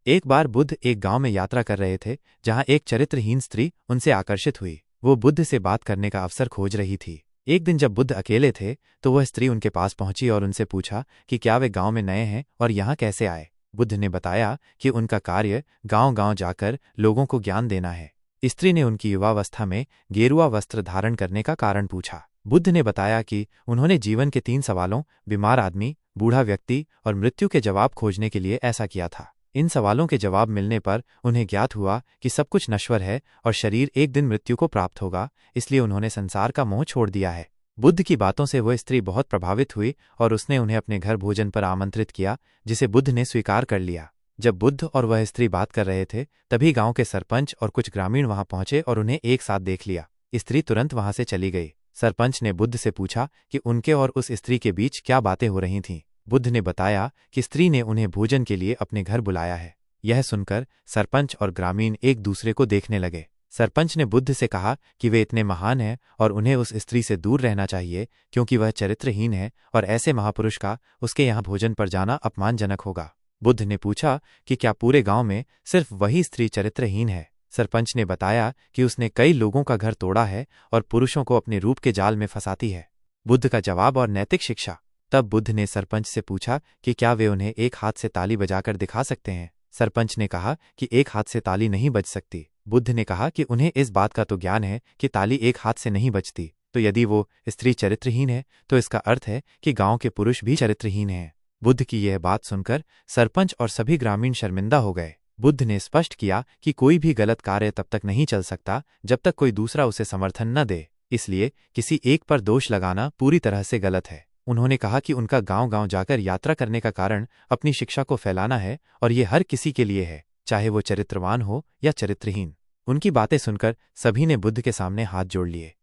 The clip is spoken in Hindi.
एक बार बुद्ध एक गांव में यात्रा कर रहे थे, जहां एक चरित्रहीन स्त्री उनसे आकर्षित हुई। वो बुद्ध से बात करने का अवसर खोज रही थी। एक दिन जब बुद्ध अकेले थे तो वह स्त्री उनके पास पहुंची और उनसे पूछा कि क्या वे गांव में नए हैं और यहाँ कैसे आए। बुद्ध ने बताया कि उनका कार्य गांव-गांव जाकर लोगों को ज्ञान देना है। स्त्री ने उनकी युवावस्था में गेरुआ वस्त्र धारण करने का कारण पूछा। बुद्ध ने बताया कि उन्होंने जीवन के 3 सवालों, बीमार आदमी, बूढ़ा व्यक्ति और मृत्यु के जवाब खोजने के लिए ऐसा किया था। इन सवालों के जवाब मिलने पर उन्हें ज्ञात हुआ कि सब कुछ नश्वर है और शरीर एक दिन मृत्यु को प्राप्त होगा, इसलिए उन्होंने संसार का मोह छोड़ दिया है। बुद्ध की बातों से वह स्त्री बहुत प्रभावित हुई और उसने उन्हें अपने घर भोजन पर आमंत्रित किया, जिसे बुद्ध ने स्वीकार कर लिया। जब बुद्ध और वह स्त्री बात कर रहे थे, तभी गांव के सरपंच और कुछ ग्रामीण वहां पहुंचे और उन्हें एक साथ देख लिया। स्त्री तुरंत वहां से चली गई। सरपंच ने बुद्ध से पूछा कि उनके और उस स्त्री के बीच क्या बातें हो रही थीं। बुद्ध ने बताया कि स्त्री ने उन्हें भोजन के लिए अपने घर बुलाया है। यह सुनकर सरपंच और ग्रामीण एक दूसरे को देखने लगे। सरपंच ने बुद्ध से कहा कि वे इतने महान हैं और उन्हें उस स्त्री से दूर रहना चाहिए, क्योंकि वह चरित्रहीन है और ऐसे महापुरुष का उसके यहाँ भोजन पर जाना अपमानजनक होगा। बुद्ध ने पूछा कि क्या पूरे गांव में सिर्फ वही स्त्री चरित्रहीन है। सरपंच ने बताया कि उसने कई लोगों का घर तोड़ा है और पुरुषों को अपने रूप के जाल में फंसाती है। बुद्ध का जवाब और नैतिक शिक्षा। तब बुद्ध ने सरपंच से पूछा कि क्या वे उन्हें एक हाथ से ताली बजाकर दिखा सकते हैं। सरपंच ने कहा कि एक हाथ से ताली नहीं बज सकती। बुद्ध ने कहा कि उन्हें इस बात का तो ज्ञान है कि ताली एक हाथ से नहीं बजती, तो यदि वो स्त्री चरित्रहीन है तो इसका अर्थ है कि गांव के पुरुष भी चरित्रहीन हैं। बुद्ध की यह बात सुनकर सरपंच और सभी ग्रामीण शर्मिंदा हो गए। बुद्ध ने स्पष्ट किया कि कोई भी गलत कार्य तब तक नहीं चल सकता जब तक कोई दूसरा उसे समर्थन न दे, इसलिए किसी एक पर दोष लगाना पूरी तरह से गलत है। उन्होंने कहा कि उनका गांव-गांव जाकर यात्रा करने का कारण अपनी शिक्षा को फैलाना है और ये हर किसी के लिए है, चाहे वो चरित्रवान हो या चरित्रहीन। उनकी बातें सुनकर सभी ने बुद्ध के सामने हाथ जोड़ लिए।